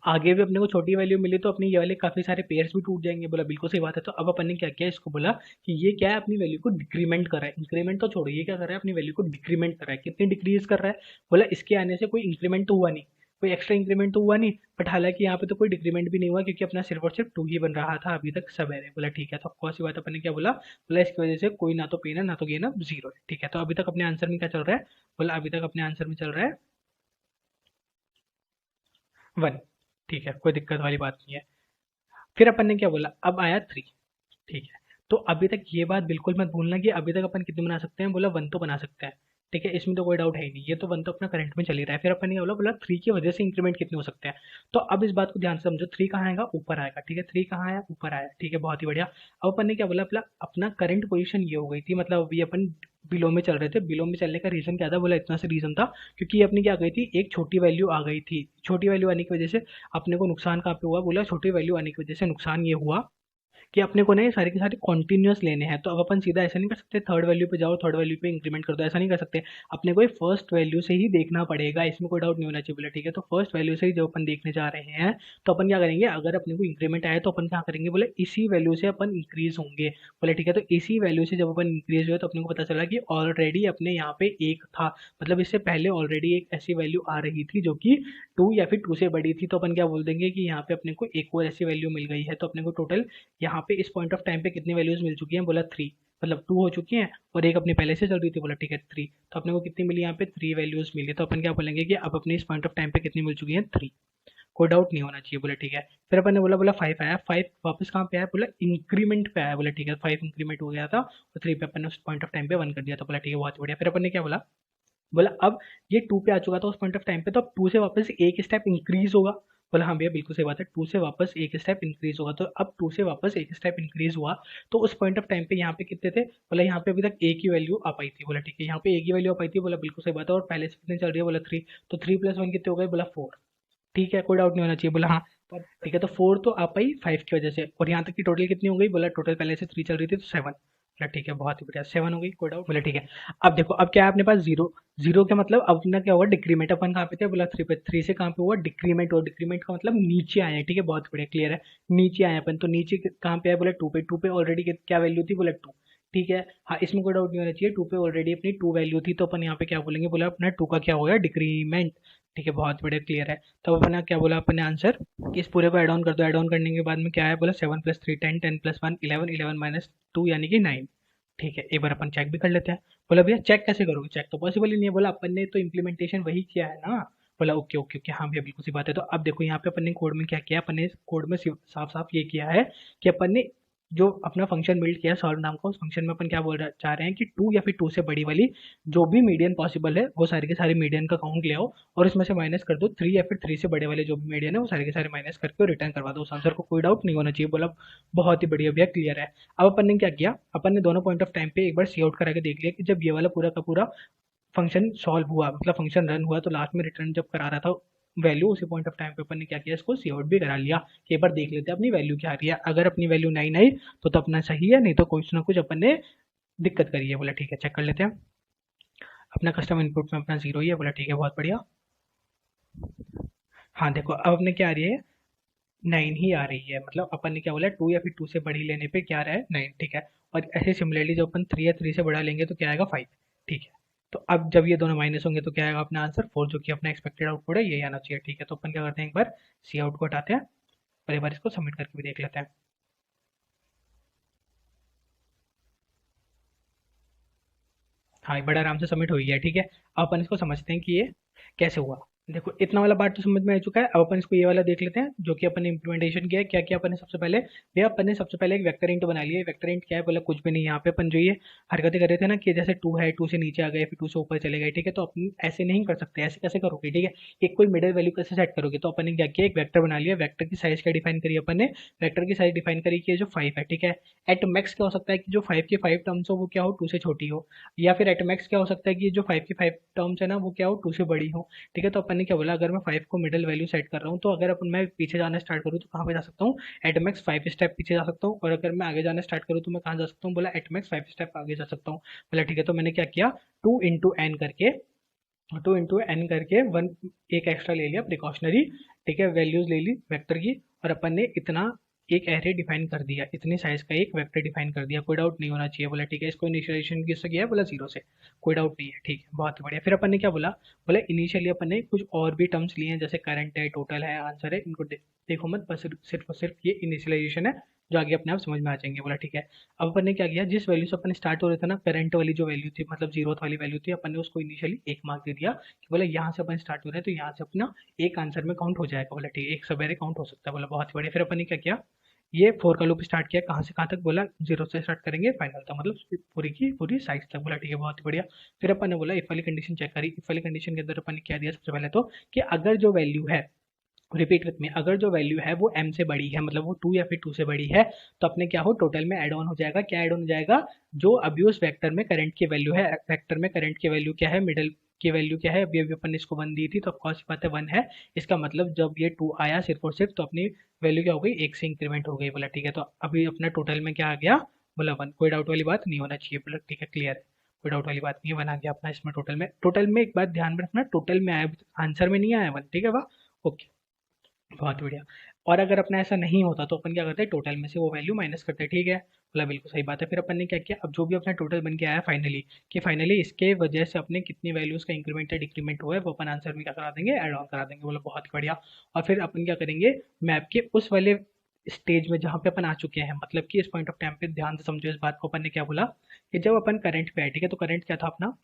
आगे भी अपने को छोटी वैल्यू मिली तो अपने ये वाले काफी सारे पेयर्स भी टूट जाएंगे। बोला बिल्कुल सही बात है। तो अब अपन ने क्या किया, इसको बोला कि ये क्या है, अपनी वैल्यू को डिक्रीमेंट कर रहा है। इंक्रीमेंट तो छोड़ो, ये क्या कर रहा है, अपनी वैल्यू को डिक्रीमेंट कर रहा है। कितनी डिक्रीज कर रहा है, बोला इसके आने से कोई इंक्रीमेंट तो हुआ नहीं, कोई एक्स्ट्रा इंक्रीमेंट तो हुआ नहीं, बट हालांकि यहाँ पे तो कोई डिक्रीमेंट भी नहीं हुआ, क्योंकि अपना सिर्फ और सिर्फ 2 ही बन रहा था अभी तक सब एरे। बोला ठीक है, तो कौन सी बात अपन ने क्या बोला, बोला इसकी वजह से कोई ना तो पेन है ना तो गेन है, जीरो है। ठीक है, तो अभी तक अपने आंसर में क्या चल रहा है, बोला अभी तक अपने आंसर में चल रहा है 1। ठीक है, कोई दिक्कत वाली बात नहीं है। फिर अपन ने क्या बोला, अब आया 3। ठीक है, तो अभी तक ये बात बिल्कुल मत भूलना कि अभी तक अपन कितने बना सकते हैं, बोला 1 तो बना सकते हैं। ठीक है, इसमें तो कोई डाउट है ही नहीं, ये तो 1 तो अपना करंट में चल ही रहा है। फिर अपन ने क्या बोला, बोला 3 की वजह से इंक्रीमेंट कितने हो सकते हैं। तो अब इस बात को ध्यान से समझो, 3 कहाँ आएगा, ऊपर आएगा। ठीक है, 3 कहाँ आया, ऊपर आया। ठीक है, बहुत ही बढ़िया। अब अपन ने क्या बोला, अपना अपना करंट पोजीशन ये हो गई थी, मतलब अभी अपन बिलो में चल रहे थे। बिलो में चलने का रीजन क्या था, बोला इतना से रीजन था क्योंकि ये अपनी क्या आ गई थी, एक छोटी वैल्यू आ गई थी। छोटी वैल्यू आने की वजह से अपने को नुकसान कहाँ पे हुआ, बोला छोटी वैल्यू आने की वजह से नुकसान ये हुआ कि अपने को ना ये सारे के सारे कॉन्टिन्यूस लेने हैं। तो अब अपन सीधा ऐसा नहीं कर सकते थर्ड वैल्यू पे जाओ, थर्ड वैल्यू पे इंक्रीमेंट कर दो, ऐसा नहीं कर सकते। अपने को फर्स्ट वैल्यू से ही देखना पड़ेगा, इसमें कोई डाउट नहीं होना चाहिए। बोला ठीक है, तो फर्स्ट वैल्यू से ही जब अपन देखने जा रहे हैं तो अपन क्या करेंगे, अगर अपने को इंक्रीमेंट आए तो अपन क्या करेंगे, बोले इसी वैल्यू से अपन इंक्रीज होंगे। बोले ठीक है, तो इसी वैल्यू से जब अपन इंक्रीज हुए तो अपने को पता चला कि ऑलरेडी अपने यहाँ पे एक था, मतलब इससे पहले ऑलरेडी एक ऐसी वैल्यू आ रही थी जो कि 2 या फिर 2 से बड़ी थी। तो अपन क्या बोल देंगे कि यहाँ पे अपने को एक और ऐसी वैल्यू मिल गई है। तो अपने को टोटल यहाँ पे इस पॉइंट ऑफ टाइम पे कितनी वैल्यूज मिल चुकी हैं, बोला 3, मतलब 2 हो चुकी हैं और एक अपनी पहले से चल रही थी। बोला ठीक है 3, तो अपने को कितनी मिली, यहाँ पे 3 वैल्यूज मिली। तो अपन क्या बोलेंगे कि अब अपने इस पॉइंट ऑफ टाइम पे कितनी मिल चुकी है, 3। कोई डाउट नहीं होना चाहिए। बोला ठीक है, फिर अपन ने बोला, बोला 5 आया, 5 वापस कहाँ पे आया, बोला इंक्रीमेंट पे आया। बोला ठीक है, 5 इंक्रीमेंट हो गया था और 3 पे अपन ने उस पॉइंट ऑफ टाइम पे 1 कर दिया था। बोला ठीक है, बहुत बढ़िया। फिर अपन ने क्या बोला, बोला अब ये 2 पे आ चुका था उस पॉइंट ऑफ टाइम पे, तो अब 2 से वापस एक स्टेप इंक्रीज होगा। बोला हाँ भैया बिल्कुल सही बात है, 2 से वापस एक स्टेप इंक्रीज होगा। तो अब 2 से वापस एक स्टेप इंक्रीज हुआ तो उस पॉइंट ऑफ टाइम पे यहाँ पे कितने थे, बोला यहाँ पे अभी तक एक ही वैल्यू आ पाई थी। बोला ठीक है, यहाँ पे एक ही वैल्यू आ पाई थी। बोला बिल्कुल सही बात है, और पहले से कितने चल रही है, बोला 3, तो 3 + 1 कितने हो गए, बोला 4। ठीक है, कोई डाउट नहीं होना चाहिए। बोला हाँ, पर ठीक है, तो 4 तो आ पाई 5 की वजह से, और यहाँ तक की टोटल कितनी हो गई, बोला टोटल पहले से 3 चल रही थी तो 7। बोला ठीक है, बहुत ही बढ़िया, 7 हो गई, कोई डाउट। बोला ठीक है, अब देखो अब क्या है अपने पास, जीरो। जीरो का मतलब अब अपना क्या हुआ, डिक्रीमेंट। अपन कहाँ पे थे, बोला 3 पे, 3 से कहाँ पे हुआ, डिक्रीमेंट। और डिक्रीमेंट का मतलब नीचे आए हैं। ठीक है, बहुत बढ़िया, क्लियर है, नीचे आए अपन। तो नीचे कहाँ पे आए, बोला 2 पे। 2 पे ऑलरेडी क्या वैल्यू थी, बोला 2। ठीक है, हाँ इसमें कोई डाउट नहीं होना चाहिए, 2 पे ऑलरेडी अपनी 2 वैल्यू थी, तो अपन यहाँ पे क्या बोलेंगे, बोला अपना 2 का क्या हो गया, डिक्रीमेंट। ठीक है, बहुत बढ़िया, क्लियर है। तब अपना क्या बोला अपने आंसर, इस पूरे को ऐड ऑन कर दो। ऐड ऑन करने के बाद में क्या है, बोला 7 + 3 10, 10 + 1 11, 11 - 2 यानी कि 9। ठीक है, एक बार अपन चेक भी कर लेते हैं। बोला भैया चेक कैसे करोगे, चेक तो पॉसिबल ही नहीं है। बोला अपन ने तो इम्प्लीमेंटेशन वही किया है ना। बोला ओके ओके ओके, हाँ भैया बिल्कुल सी बात है। तो अब देखो यहाँ पे अपन ने कोड में क्या किया, अपन ने कोड में साफ साफ ये किया है कि अपन ने जो अपना फंक्शन बिल्ड किया सॉल्व नाम का, उस फंक्शन में अपन क्या चाह रहे हैं कि 2 या फिर 2 से बड़ी वाली जो भी मीडियन पॉसिबल है वो सारे के सारे मीडियन का काउंट ले आओ और इसमें से माइनस कर दो 3, या फिर 3 से बड़े वाले जो भी मीडियन है वो सारे के सारे माइनस करके रिटर्न करवा दो उस आंसर को। कोई डाउट नहीं होना चाहिए। बोला बहुत ही बढ़िया भैया, क्लियर है। अब अपन ने क्या किया, अपन ने दोनों पॉइंट ऑफ टाइम पे एक बार सी आउट करा के देख लिया कि जब ये वाला पूरा का पूरा फंक्शन सॉल्व हुआ, मतलब फंक्शन रन हुआ, तो लास्ट में रिटर्न जब करा रहा था वैल्यू, उसी पॉइंट ऑफ टाइम पे अपन ने क्या किया, इसको सी आउट भी करा लिया। एक बार देख लेते हैं अपनी वैल्यू क्या आ रही है। अगर अपनी वैल्यू 9 आई तो अपना सही है, नहीं तो कुछ ना कुछ अपन ने दिक्कत करी है। बोला ठीक है, चेक कर लेते हैं। अपना कस्टम इनपुट में अपना 0 ही है। बोला ठीक है, बहुत बढ़िया। हाँ देखो अब अपने क्या आ रही है, नाइन ही आ रही है, मतलब अपन ने क्या बोला, टू या फिर टू से बड़ी लेने पे क्या आ रहा है, नाइन, ठीक है। और ऐसे सिमिलरली जब अपन थ्री या थ्री से बड़ा लेंगे तो क्या आएगा, फाइव, ठीक है। तो अब जब ये दोनों माइनस होंगे तो क्या आएगा अपना आंसर, फोर, जो कि अपना एक्सपेक्टेड आउटपुट है, ये आना चाहिए, ठीक है। तो अपन क्या करते हैं, एक बार सी आउट को हटाते हैं और एक बार इसको सबमिट करके भी देख लेते हैं। हाँ, ये बड़ा आराम से सबमिट हो गया है, ठीक है। अब अपन इसको समझते हैं कि ये कैसे हुआ। देखो इतना वाला पार्ट तो समझ में आ चुका है, अब अपन इसको ये वाला देख लेते हैं जो कि अपन ने इम्प्लीमेंटेशन किया है। क्या किया अपन ने सबसे पहले, भैया अपन ने सबसे पहले एक वेक्टर इंट बना लिया। वेक्टर इंट क्या है, बोला कुछ भी नहीं, यहाँ पे अपन जो ये हरकतें कर रहे थे ना, कि जैसे टू है, टू से नीचे आ गए, फिर टू से ऊपर चले गए, ठीक है। तो अपन ऐसे नहीं कर सकते, ऐसे कैसे करोगे, ठीक है। एक कोई मिडिल वैल्यू कैसे सेट करोगे, तो अपन ने क्या किया, एक वेक्टर बना लिया। वेक्टर की साइज क्या डिफाइन करी अपन ने, वेक्टर की साइज डिफाइन करी कि ये जो फाइव है, ठीक है। एट मैक्स क्या हो सकता है कि जो फाइव की फाइव टर्म्स हो वो क्या हो, टू से छोटी हो। या फिर एट मैक्स क्या हो सकता है कि ये जो फाइव की फाइव टर्म्स है ना वो क्या हो, टू से बड़ी हो, ठीक है। तो अपन ने क्या बोला, अगर मैं फाइव को मिडिल वैल्यू सेट कर रहा हूँ तो अगर अपन मैं पीछे जाना स्टार्ट करूँ तो कहाँ पे जा सकता हूँ, एट मैक्स फाइव स्टेप पीछे जा सकता हूँ। और अगर मैं आगे जाना स्टार्ट करूँ तो मैं कहाँ जा सकता हूँ, बोला एट मैक्स फाइव स्टेप आगे जा सकता हूँ। बोला ठीक है, तो मैंने क्या किया, टू इंटू एन करके, टू इंटू एन करके वन, एक एक्स्ट्रा ले लिया प्रिकॉशनरी, ठीक है, वैल्यूज ले ली वेक्टर की। और अपन ने इतना एक एरे डिफाइन कर दिया, इतनी साइज का एक वेक्टर डिफाइन कर दिया, कोई डाउट नहीं होना चाहिए। बोला ठीक है, इसको इनिशियलाइजेशन किससे किया है, बोला जीरो से, कोई डाउट नहीं है, ठीक है, बहुत ही बढ़िया। फिर अपन ने क्या बोला, बोला इनिशियली अपन ने कुछ और भी टर्म्स लिए हैं, जैसे करंट है, टोटल है, आंसर है, इनको देखो मत, बस सिर्फ और सिर्फ ये इनिशियलाइजेशन है, जो आगे अपने आप समझ में आ जाएंगे। बोला ठीक है। अब अपन ने क्या किया, जिस वैल्यू से अपन स्टार्ट हो रहे थे ना, करंट वाली जो वैल्यू थी, मतलब जीरो वाली वैल्यू थी, अपन ने उसको इनिशियली एक मार्क दे दिया कि बोला यहाँ से अपन स्टार्ट हो रहे हैं तो यहाँ से अपना एक आंसर में काउंट हो जाएगा। बोला ठीक है, एक सवेरे काउंट हो सकता है। बोला बहुत ही बढ़िया। फिर अपन ने क्या किया, ये फोर का लूप स्टार्ट किया, कहाँ से कहाँ तक, बोला जीरो से स्टार्ट करेंगे फाइनल तक, मतलब पूरी की पूरी साइज तक। बोला ठीक है, बहुत ही बढ़िया। फिर अपन ने बोला इफ वाली कंडीशन चेक करी। इफ वाली कंडीशन के अंदर अपन ने क्या दिया सबसे पहले तो, कि अगर जो वैल्यू है, रिपीट विथ में, अगर जो वैल्यू है वो m से बड़ी है, मतलब वो टू या फिर टू से बड़ी है, तो अपने क्या हो, टोटल में एड ऑन हो जाएगा। क्या एड ऑन हो जाएगा, जो अभी उस वेक्टर में करंट की वैल्यू है, वेक्टर में करंट की वैल्यू क्या है, मिडल की वैल्यू क्या है, अभी अभी अपन ने इसको वन दी थी तो ऑफकोर्स बात है वन है। इसका मतलब जब ये टू आया सिर्फ और सिर्फ, तो अपनी वैल्यू क्या हो गई, एक से इंक्रीमेंट हो गई। बोला ठीक है, तो अभी अपना टोटल में क्या आ गया, बोला वन, कोई डाउट वाली बात नहीं होना चाहिए। बोला ठीक है, क्लियर है, कोई डाउट वाली बात नहीं है, वन आ गया अपना इसमें टोटल में। टोटल में एक बात ध्यान में रखना, टोटल में आया, आंसर में नहीं आया वन, ठीक है, वाह, ओके, बहुत बढ़िया। और अगर अपना ऐसा नहीं होता तो अपन क्या करते हैं, टोटल में से वो वैल्यू माइनस करते हैं, ठीक है। बोला बिल्कुल सही बात है। फिर अपन ने क्या किया, अब जो भी अपना टोटल बन के आया फाइनली, कि फाइनली इसके वजह से अपने कितनी वैल्यूज का इंक्रीमेंट या डिक्रीमेंट हुआ है वो अपन आंसर में क्या करा देंगे, एड ऑन करा देंगे। बोला बहुत बढ़िया। और फिर अपन क्या करेंगे, मैप के उस वाले स्टेज में जहाँ पे अपन आ चुके हैं, मतलब कि इस पॉइंट ऑफ टाइम पे ध्यान से समझो इस बात को। अपन ने क्या बोला कि जब अपन करंट पे आए, ठीक है, तो करंट क्या था अपना,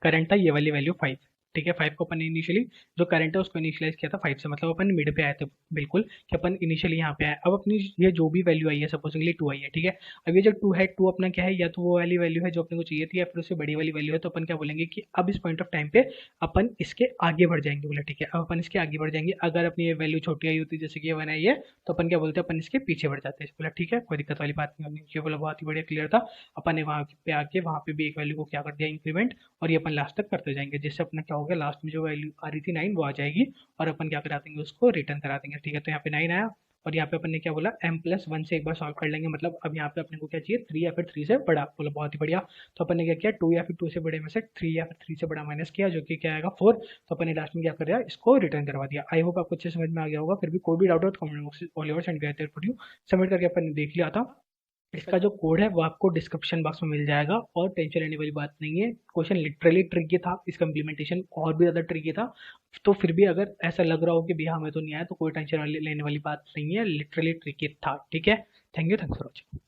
करंट था ये वाली वैल्यू फाइव, ठीक है। फाइव को अपन ने इनिशियली, जो करंट है उसको इनिशियलाइज किया था फाइव से, मतलब अपन मिड पे आए थे बिल्कुल, कि अपन इनिशियली यहाँ पे आए। अब अपनी ये जो भी वैल्यू आई है, सपोजिंगली टू आई है, ठीक है। अब ये जो टू है, टू अपना क्या है, या तो वो वाली वैल्यू है जो अपने को चाहिए थी, या फिर उससे बड़ी वाली वैल्यू है। तो अपन क्या बोलेंगे कि अब इस पॉइंट ऑफ टाइम पे अपन इसके आगे बढ़ जाएंगे। बोला ठीक है, अब अपन इसके आगे बढ़ जाएंगे। अगर अपनी ये वैल्यू छोटी आई होती, जैसे कि ये वन आई है, तो अपन क्या बोलते हैं, अपन इसके पीछे बढ़ जाते हैं। बोला ठीक है, कोई दिक्कत वाली बात नहीं होनी चाहिए। बोला बहुत ही बढ़िया, क्लियर था। अपन ने वहाँ पे आके वहाँ पे भी एक वैल्यू को क्या कर दिया, इंक्रीमेंट, और ये अपन लास्ट तक करते जाएंगे, जिससे अपना क्या होगा, लास्ट में जो वैल्यू आ रही थी नाइन वो आ जाएगी, और अपन क्या करा देंगे, उसको रिटर्न करा देंगे, ठीक है। तो यहाँ पे नाइन आया, और यहाँ पे अपन ने क्या बोला, m प्लस वन से एक बार सॉल्व कर लेंगे, मतलब अब यहाँ पे अपने को क्या चाहिए, थ्री या फिर थ्री से बड़ा। बोला बहुत ही बढ़िया। तो अपन ने क्या किया, टू या फिर टू से बड़े में से थ्री या फिर थ्री से बड़ा माइनस किया, जो कि क्या आएगा, फोर। तो अपन ने लास्ट में क्या कर दिया, इसको रिटर्न करवा दिया। आई होप आपको अच्छे समझ में आ गया होगा। फिर भी कोई भी डाउट हो तो comment box all over send गए थे, सबमिट करके अपन ने देख लिया था। इसका जो कोड है वो आपको डिस्क्रिप्शन बॉक्स में मिल जाएगा, और टेंशन लेने वाली बात नहीं है। क्वेश्चन लिटरली ट्रिकी था, इसका इम्प्लीमेंटेशन और भी ज़्यादा ट्रिकी था। तो फिर भी अगर ऐसा लग रहा हो कि भैया हमें तो नहीं आया, तो कोई टेंशन लेने वाली बात नहीं है, लिटरली ट्रिकी था, ठीक है। Thank you, thanks for watching.